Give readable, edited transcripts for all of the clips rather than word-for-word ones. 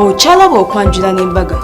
Okyalaba okwanjula n'embaga.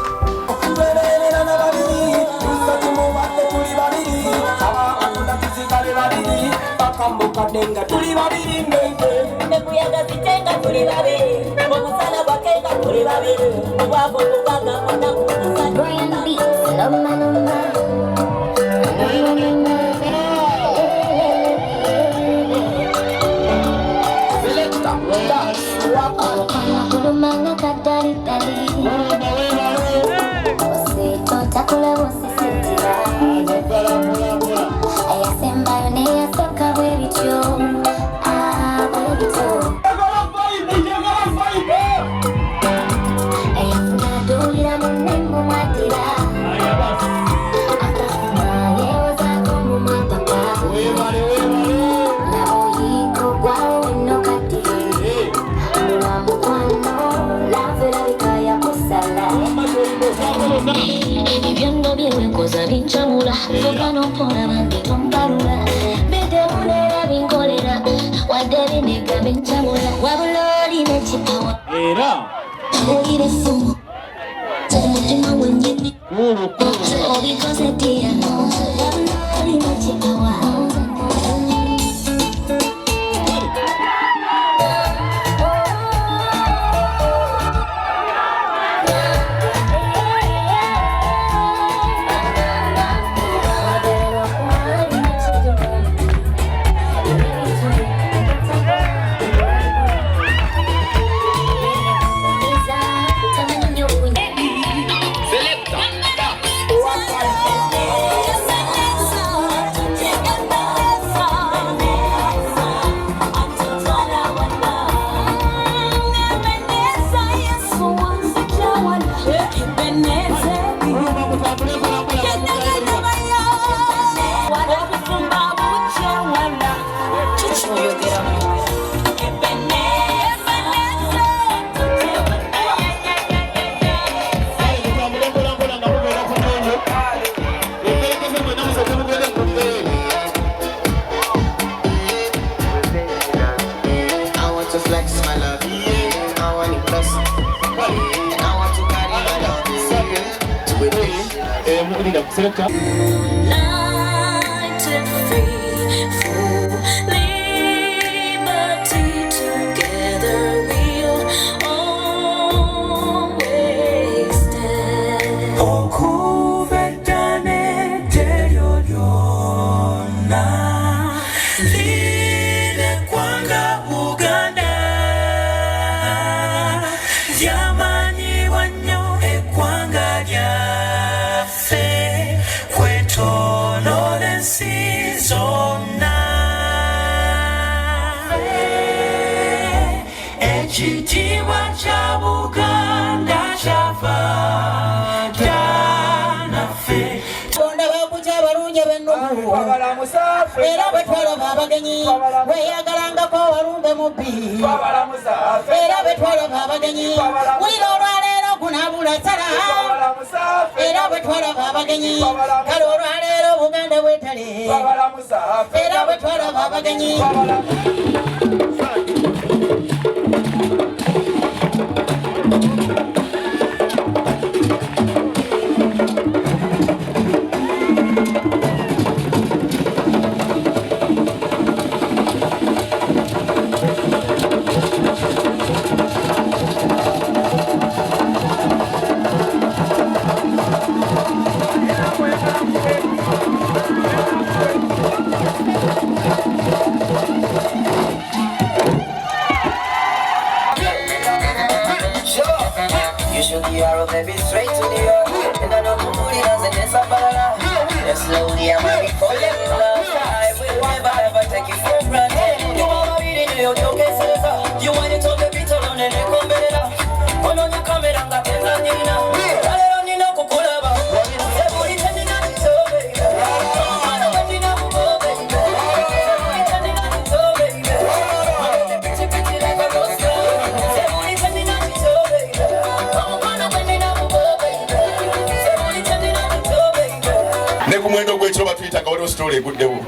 Nekumwendo gwecho batuyita waliwo story eguddewo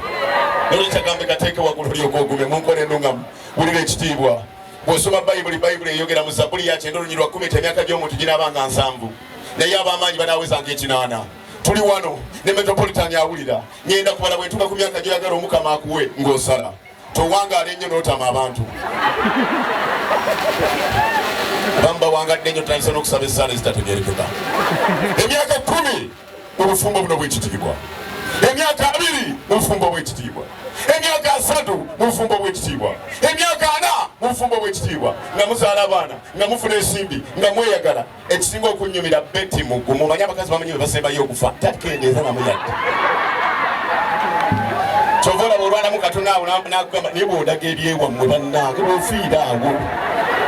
nolwekyagambe kateeke waggulu olyoka ogume munkole ennungamu wulira ekitiibwa bw'osoma bayibuli eyogera mu Zabbuli ya 9 olunyirwa 10 emyaka gy'omuntu ginaabanga 7 naye ab'amaanyi banaawezanga 8 tuli wano ne metropolitan awulira ngenda kubala bwe ntuuka ku myaka gy'oyagala omukama akuwe ng'osala towangaala ennyo n'otama abantu bamba wangadde nnyo tutandisa n'okusaba essaala ezitategeerekeka emyaka 10 mu bufumbo buno bw'ekitiibwa emyaka 2 mu bufumbo bw'ekitiibwa emyaka 3 mu bufumbo bw'ekitiibwa emyaka 4 mu bufumbo bw'ekitiibwa nga muzaala abaana nga mufuna ensimbi nga mweyagala ekisinga okunnyumira Betty Mugu mumanyi abakazi bamanyi bwe basembayo okufa takendeeza namuyadde kyova olaba olwanamu Katonda awo n'akugamba naye bw'odaga ebyewammwe bannange bw'ofiira awo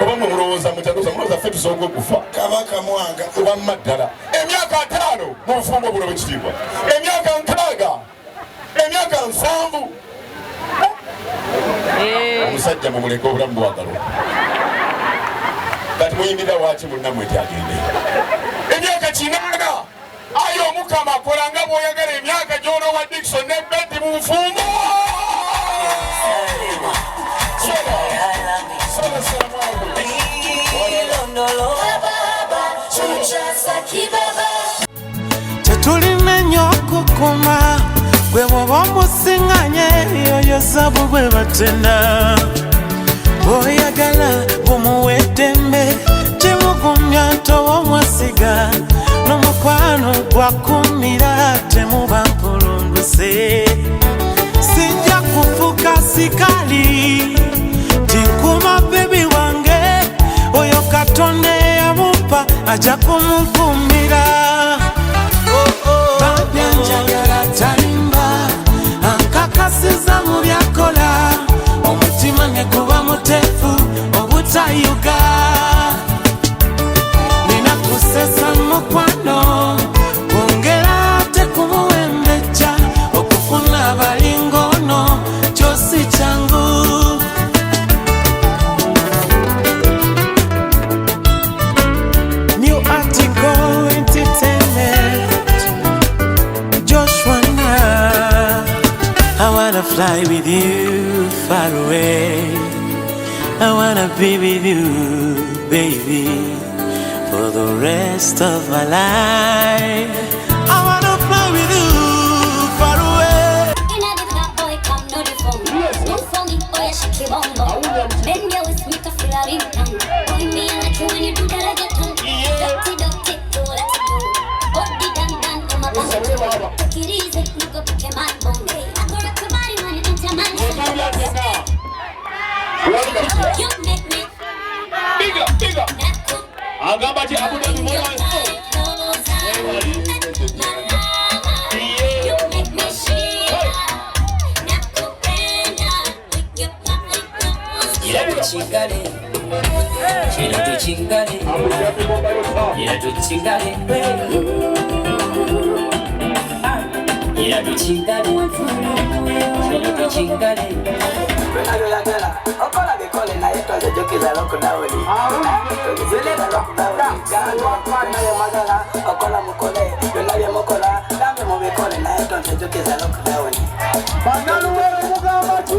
oba mwe mulowooza mutaluza mulowooza ffe tusooka okufa kabaka mwanga wamma ddala emyaka 5 mu bufumbo buno bw'ekitiibwa emyaka 6 emyaka 7 omusajja mumuleke obulamu bwagalo kati muyimirira waaki munnammwe tyagende emyaka 9 ayi omukama kola nga bw'oyagala emyaka gy'onowa Dickson ne Betty mu bufumbo tetulina nnyo okukuma gwe bwoba omusiŋŋanye yoyo sabu gwe batenda oyagala bumuwa eddembe kimugumya towa omwasiga n'omukwano gwakumira temuba mpulunduse sijja kufuka sikali tikuma bebi wange oyo Katonda eyamupa ajja kumukumira banyanjagala talimba ankakasiza mu byakola omutima ne guba muteefu obutayuga nina kusesa mukwano kwongera ate kumuwembejja okufuna abalingono kyosi kyangu New article entertainment Joshua I wanna fly with you far away I wanna be with you baby for the rest of my life I wanna fly with you far away boy come no phone no phone boy shake bombo bend your waist make a feel a ring boy me like you when you do that I get home dirty do let's do body dan on my bum take it easy look up at my bum I go rock your body when you enter my you make me bigger agamba ti Abu Dhabi mwana you make me shake nakupenda you Chingale, chino chingale, yeah to chingale, yeah to chingale, chino to chingale. Okola bikole na yetu azojokiza lockdown. Zile na lockdown. Gano magala, okola mukole, yonabye mukola, dame mu bikole na yetu azojokiza lockdown. Banalu wewe mugamba ki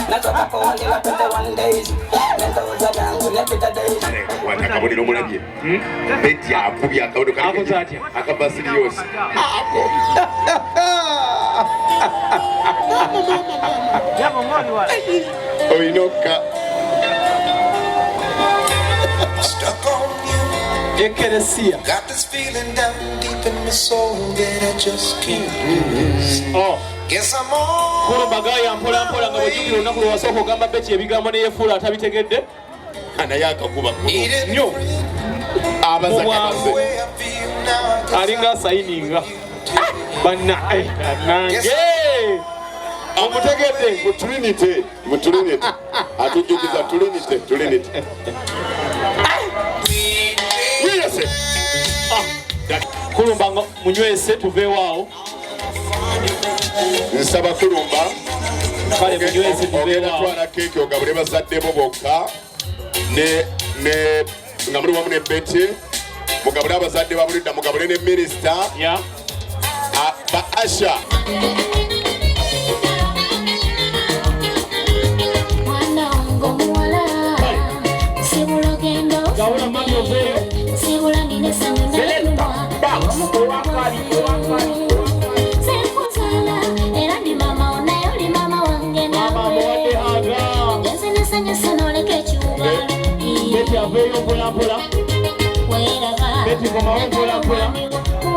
Natoka kwa wale wapete 1 days. Nenda uzaga yangu nepita days. watakabulira omulabye Betty akubye akawudo akabasiri yose oyinoka stuck on you ekeresia got this feeling down deep in my soul that I just can't lose guess I'm on Kulumba gaya mpola nga bwejukira olunaku lwe wasooka ogamba Betty ebigambo neyefuula atabitegedde naye akakuba nnyo abazanyamaze way I feel now alinga asayininga nange omutegedde mu Trinity atujjukiza Trinity wiyese Kulumba nga munywese tuveewaawo nsaba Kulumba kale munywese tuveewaawo twala keeki ogabule bazadde bo bokka nga muli wamu ne Betty mugabule abazadde babulidda mugabule ne minisita ba Asha mwana wangu muwala Ahora mami oveyo. Sibula nine sanyo na lumwa. Sekuzala era ndi mama onayo li mama wange nawe. Mama mwate haga. Genze nasanya sanoleke chuba. Beti aveyo mpola mpola. Werava. Beti ngoma mpola mpola.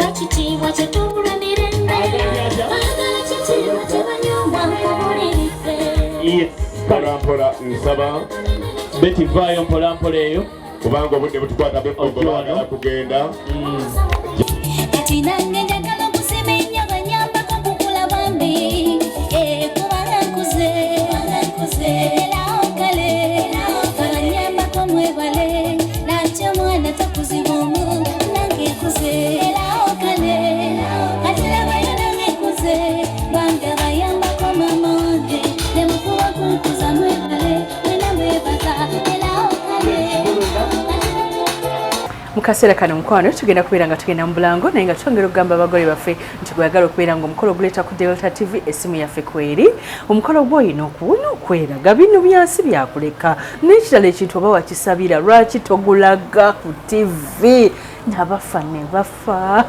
Wachitiibwa kyetubulanire nde. Bagala kitiibwa kyebanyomwa nkubulirize. Yes. Mpola mpola nsaba. Beti vayo mpola mpola eyo. Kubanga obudde butukwata bwagala kugenda. Kati nange njagala okusemenya banyambako kukula bambi. Kubanga nkuze era okale. Banyambako mwebale. Nakyo mwana takuzibomu. Nange nkuze era okale. Kati labayo nange nkuze. Lwange bayambako mama wange. Ne mukuba kunkuza mwebale. Mwena mwebaza era okale. Mukaseera kano mukwano tugenda kubeera nga tugenda mu bulango naye nga twongera okugamba abagole baffe nti gwagala okubeera nga omukolo oguleeta ku Delta TV essimu yaffe kweri omukolo gw'olina okuwona okweraga bino byansi byakuleka n'ekirala ekintu oba wakisabira lwaki togulaga ku TV nabafa ne bafa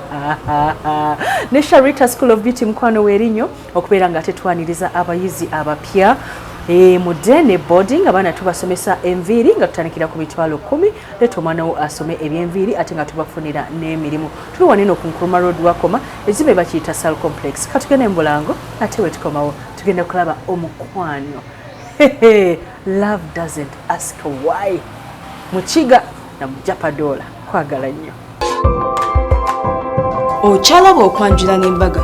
ne Sharita School of Beauty mukwano weerinyo okubeera nga tetwaniriza abayizi abapya Mudene boarding abaana tubasomesa enviiri nga tutandikira ku mitwalo 10 leeta omwana wo asome ebyenviiri ate nga tubafunira n'emirimu tuli waneno ku Nkrumah Road Wakoma ezibe bakiyita Sal Complex katugende mbulango ate we tukomawo tugenda kulaba omukwano love doesn't ask why mukiga na mujapadola kwagala nnyo Okyalaba okwanjula n'embaga.